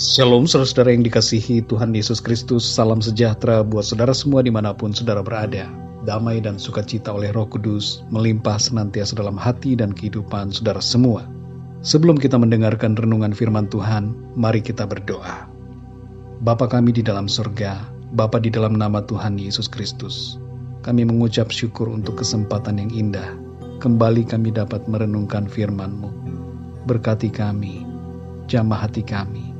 Shalom saudara-saudara yang dikasihi Tuhan Yesus Kristus. Salam sejahtera buat saudara semua dimanapun saudara berada. Damai dan sukacita oleh Roh Kudus melimpah senantiasa dalam hati dan kehidupan saudara semua. Sebelum kita mendengarkan renungan firman Tuhan, mari kita berdoa. Bapa kami di dalam surga, Bapa di dalam nama Tuhan Yesus Kristus, kami mengucap syukur untuk kesempatan yang indah. Kembali kami dapat merenungkan firman-Mu. Berkati kami, jamah hati kami,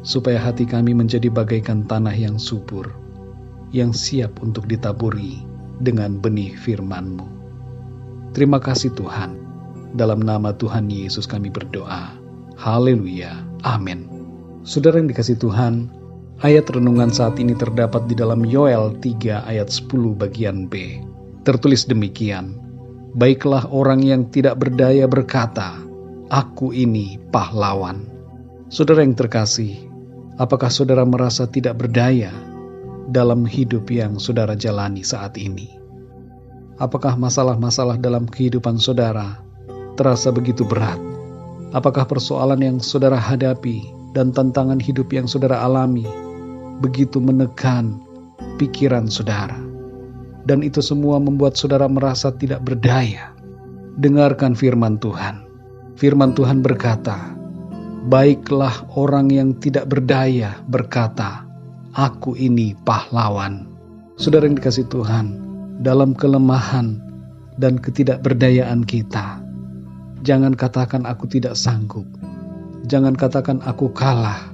supaya hati kami menjadi bagaikan tanah yang subur, yang siap untuk ditaburi dengan benih firman-Mu. Terima kasih Tuhan. Dalam nama Tuhan Yesus kami berdoa. Haleluya. Amin. Saudara yang dikasihi Tuhan, ayat renungan saat ini terdapat di dalam Yoel 3 ayat 10 bagian B. Tertulis demikian, baiklah orang yang tidak berdaya berkata, aku ini pahlawan. Saudara yang terkasih, apakah saudara merasa tidak berdaya dalam hidup yang saudara jalani saat ini? Apakah masalah-masalah dalam kehidupan saudara terasa begitu berat? Apakah persoalan yang saudara hadapi dan tantangan hidup yang saudara alami begitu menekan pikiran saudara? Dan itu semua membuat saudara merasa tidak berdaya. Dengarkan firman Tuhan. Firman Tuhan berkata, baiklah orang yang tidak berdaya berkata, aku ini pahlawan. Saudara yang dikasihi Tuhan, dalam kelemahan dan ketidakberdayaan kita, jangan katakan aku tidak sanggup. Jangan katakan aku kalah,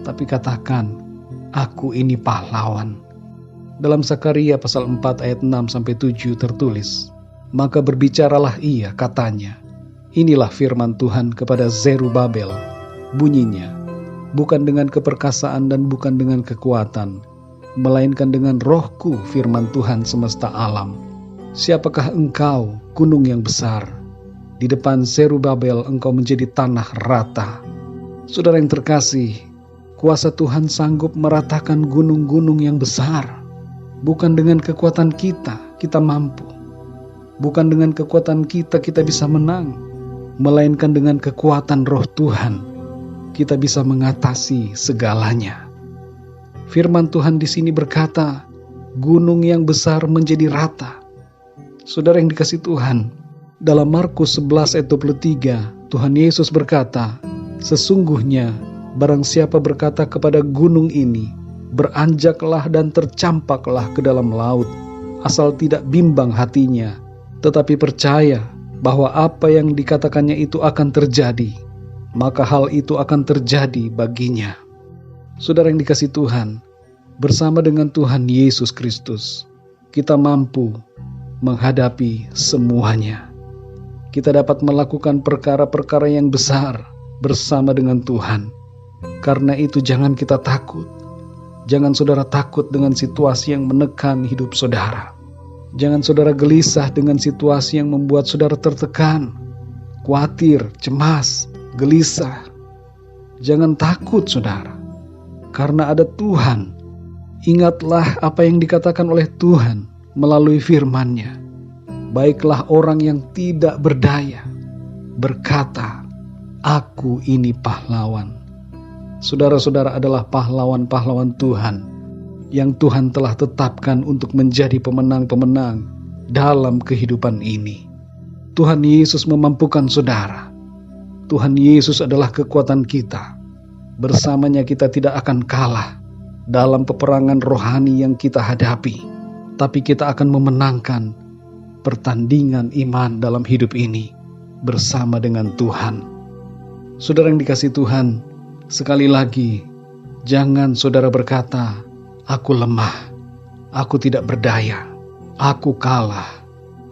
tapi katakan aku ini pahlawan. Dalam Sakaria pasal 4 ayat 6-7 tertulis, maka berbicaralah ia katanya, inilah firman Tuhan kepada Zerubabel. Bunyinya, bukan dengan keperkasaan dan bukan dengan kekuatan, melainkan dengan rohku firman Tuhan semesta alam. Siapakah engkau, gunung yang besar? Di depan Zerubabel engkau menjadi tanah rata. Saudara yang terkasih, kuasa Tuhan sanggup meratakan gunung-gunung yang besar. Bukan dengan kekuatan kita mampu. Bukan dengan kekuatan kita bisa menang, melainkan dengan kekuatan roh Tuhan kita bisa mengatasi segalanya. Firman Tuhan di sini berkata, gunung yang besar menjadi rata. Saudara yang dikasihi Tuhan, dalam Markus 11 ayat 23, Tuhan Yesus berkata, sesungguhnya barang siapa berkata kepada gunung ini, beranjaklah dan tercampaklah ke dalam laut, asal tidak bimbang hatinya, tetapi percaya bahwa apa yang dikatakannya itu akan terjadi, maka hal itu akan terjadi baginya. Saudara yang dikasihi Tuhan, bersama dengan Tuhan Yesus Kristus, kita mampu menghadapi semuanya. Kita dapat melakukan perkara-perkara yang besar bersama dengan Tuhan. Karena itu jangan kita takut. Jangan saudara takut dengan situasi yang menekan hidup saudara. Jangan saudara gelisah dengan situasi yang membuat saudara tertekan, khawatir, cemas, gelisah. Jangan takut saudara, karena ada Tuhan. Ingatlah apa yang dikatakan oleh Tuhan melalui firman-Nya. Baiklah orang yang tidak berdaya berkata, aku ini pahlawan. Saudara-saudara adalah pahlawan-pahlawan Tuhan yang Tuhan telah tetapkan untuk menjadi pemenang-pemenang dalam kehidupan ini. Tuhan Yesus memampukan saudara. Tuhan Yesus adalah kekuatan kita. Bersamanya kita tidak akan kalah dalam peperangan rohani yang kita hadapi, tapi kita akan memenangkan pertandingan iman dalam hidup ini bersama dengan Tuhan. Saudara yang dikasihi Tuhan, sekali lagi, jangan saudara berkata, aku lemah, aku tidak berdaya, aku kalah.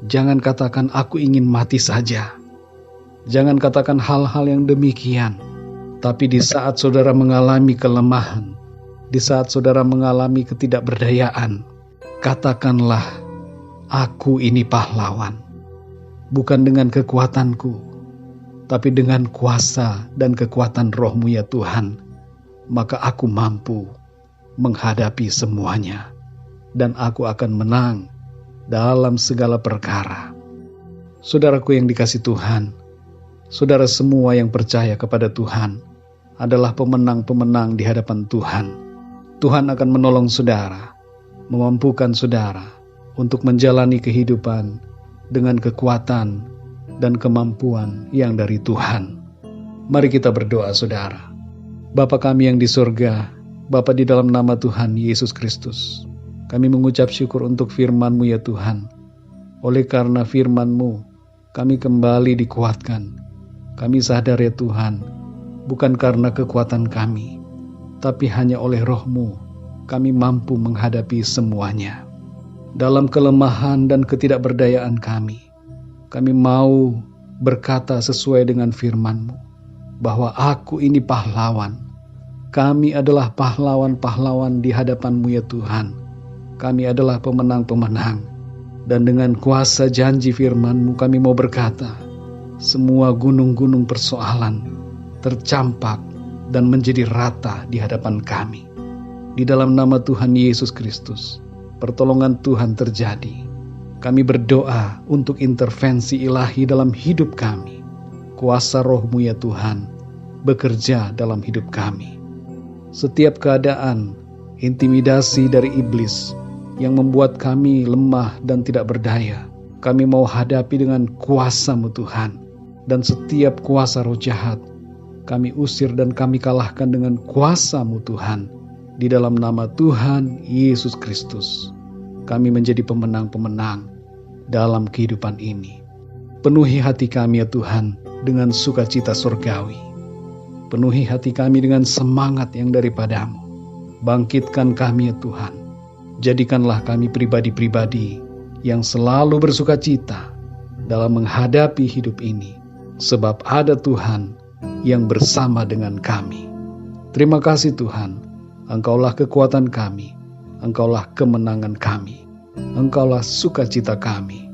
Jangan katakan aku ingin mati saja. Jangan katakan hal-hal yang demikian. Tapi di saat saudara mengalami kelemahan, di saat saudara mengalami ketidakberdayaan, katakanlah, aku ini pahlawan. Bukan dengan kekuatanku, tapi dengan kuasa dan kekuatan roh-Mu ya Tuhan, maka aku mampu menghadapi semuanya, dan aku akan menang dalam segala perkara. Saudaraku yang dikasihi Tuhan, saudara semua yang percaya kepada Tuhan, adalah pemenang-pemenang di hadapan Tuhan. Tuhan akan menolong saudara, memampukan saudara untuk menjalani kehidupan dengan kekuatan dan kemampuan yang dari Tuhan. Mari kita berdoa, saudara. Bapa kami yang di surga, Bapa, di dalam nama Tuhan Yesus Kristus, kami mengucap syukur untuk firman-Mu ya Tuhan. Oleh karena firman-Mu, kami kembali dikuatkan. Kami sadar ya Tuhan, bukan karena kekuatan kami, tapi hanya oleh Roh-Mu, kami mampu menghadapi semuanya. Dalam kelemahan dan ketidakberdayaan kami mau berkata sesuai dengan firman-Mu, bahwa aku ini pahlawan. Kami adalah pahlawan-pahlawan di hadapan-Mu ya Tuhan. Kami adalah pemenang-pemenang. Dan dengan kuasa janji firman-Mu kami mau berkata, semua gunung-gunung persoalan tercampak dan menjadi rata di hadapan kami. Di dalam nama Tuhan Yesus Kristus, pertolongan Tuhan terjadi. Kami berdoa untuk intervensi ilahi dalam hidup kami. Kuasa Roh-Mu ya Tuhan bekerja dalam hidup kami. Setiap keadaan, intimidasi dari iblis yang membuat kami lemah dan tidak berdaya, kami mau hadapi dengan kuasa-Mu Tuhan. Dan setiap kuasa roh jahat, kami usir dan kami kalahkan dengan kuasa-Mu Tuhan. Di dalam nama Tuhan Yesus Kristus, kami menjadi pemenang-pemenang dalam kehidupan ini. Penuhi hati kami ya Tuhan dengan sukacita surgawi. Penuhi hati kami dengan semangat yang daripada-Mu. Bangkitkan kami ya Tuhan. Jadikanlah kami pribadi-pribadi yang selalu bersukacita dalam menghadapi hidup ini. Sebab ada Tuhan yang bersama dengan kami. Terima kasih Tuhan, Engkaulah kekuatan kami, Engkaulah kemenangan kami, Engkaulah sukacita kami.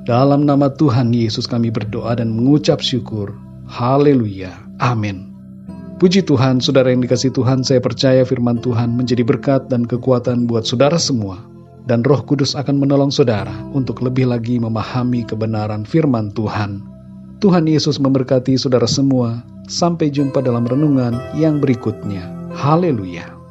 Dalam nama Tuhan Yesus kami berdoa dan mengucap syukur. Haleluya. Amin. Puji Tuhan, saudara yang dikasihi Tuhan, saya percaya firman Tuhan menjadi berkat dan kekuatan buat saudara semua. Dan Roh Kudus akan menolong saudara untuk lebih lagi memahami kebenaran firman Tuhan. Tuhan Yesus memberkati saudara semua. Sampai jumpa dalam renungan yang berikutnya. Haleluya.